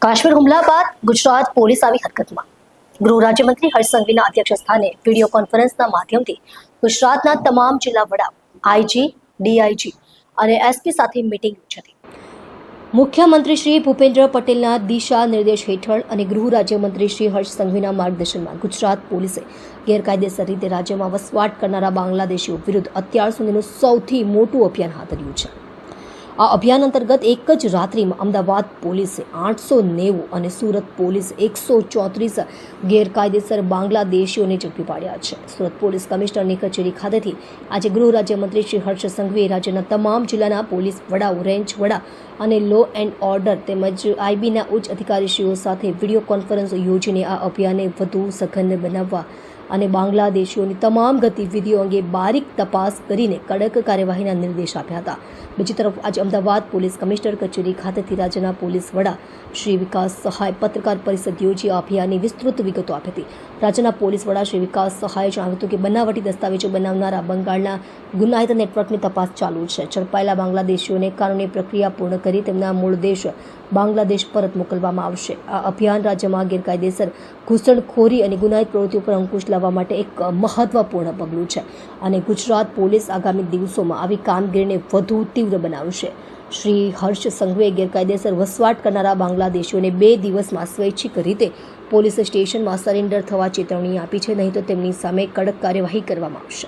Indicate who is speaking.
Speaker 1: કાશ્મીર હુમલા બાદ ગુજરાત પોલીસ આવી હરકતમાં. ગૃહ રાજ્યમંત્રી હર્ષ સંઘવીના અધ્યક્ષસ્થાને વિડીયો કોન્ફરન્સના માધ્યમથી ગુજરાતના તમામ જિલ્લા વડા, આઈજી, ડીઆઈજી અને એસપી સાથે મીટિંગ યોજી હતી. મુખ્યમંત્રી શ્રી ભૂપેન્દ્ર પટેલના દિશા નિર્દેશ હેઠળ અને ગૃહ રાજ્યમંત્રી શ્રી હર્ષ સંઘવીના માર્ગદર્શનમાં ગુજરાત પોલીસે ગેરકાયદેસર રીતે રાજ્યમાં વસવાટ કરનારા બાંગ્લાદેશીઓ વિરુદ્ધ અત્યાર સુધીનું સૌથી મોટું અભિયાન હાથ ધર્યું છે. આ અભિયાન અંતર્ગત એક જ રાત્રિમાં અમદાવાદ પોલીસે 890 અને સુરત પોલીસ 134 ગેરકાયદેસર બાંગ્લાદેશીઓને ઝડપી પાડ્યા છે. સુરત પોલીસ કમિશનરની કચેરી ખાતેથી આજે ગૃહ રાજ્યમંત્રી શ્રી હર્ષ સંઘવીએ રાજ્યના તમામ જિલ્લાના પોલીસ વડાઓ, રેન્જ વડા અને લો એન્ડ ઓર્ડર તેમજ આઈબીના ઉચ્ચ અધિકારીશ્રીઓ સાથે વિડીયો કોન્ફરન્સ યોજીને આ અભિયાનને વધુ સઘન બનાવવા અને બાંગ્લાદેશીઓની તમામ ગતિવિધિઓ અંગે બારીક તપાસ કરીને કડક કાર્યવાહીના નિર્દેશ આપ્યા હતા. બીજી તરફ આજે અમદાવાદ પોલીસ કમિશનર કચેરી ખાતેથી રાજ્યના પોલીસ વડા શ્રી વિકાસ સહાય પત્રકાર પરિષદ યોજી આ અભિયાનની વિસ્તૃત વિગતો આપી હતી. રાજ્યના પોલીસ વડા શ્રી વિકાસ સહાયે જણાવ્યું હતું કે બનાવટી દસ્તાવેજો બનાવનારા બંગાળના ગુનાહિત નેટવર્કની તપાસ ચાલુ છે. ઝડપાયેલા બાંગ્લાદેશીઓને કાનૂની પ્રક્રિયા પૂર્ણ કરી તેમના મૂળ દેશ બાંગ્લાદેશ પરત મોકલવામાં આવશે. આ અભિયાન રાજ્યમાં ગેરકાયદેસર ઘૂસણખોરી અને ગુનાહિત પ્રવૃત્તિઓ પર અંકુશ લાવવા માટે એક મહત્વપૂર્ણ પગલું છે અને ગુજરાત પોલીસ આગામી દિવસોમાં આવી કામગીરીને વધુ તીવ્ર બનાવશે. શ્રી હર્ષ સંઘવીએ ગેરકાયદેસર વસવાટ કરનારા બાંગ્લાદેશીઓને 2 દિવસમાં સ્વૈચ્છિક રીતે પોલીસ સ્ટેશનમાં સરેન્ડર થવા ચેતવણી આપી છે, નહીં તો તેમની સામે કડક કાર્યવાહી કરવામાં આવશે.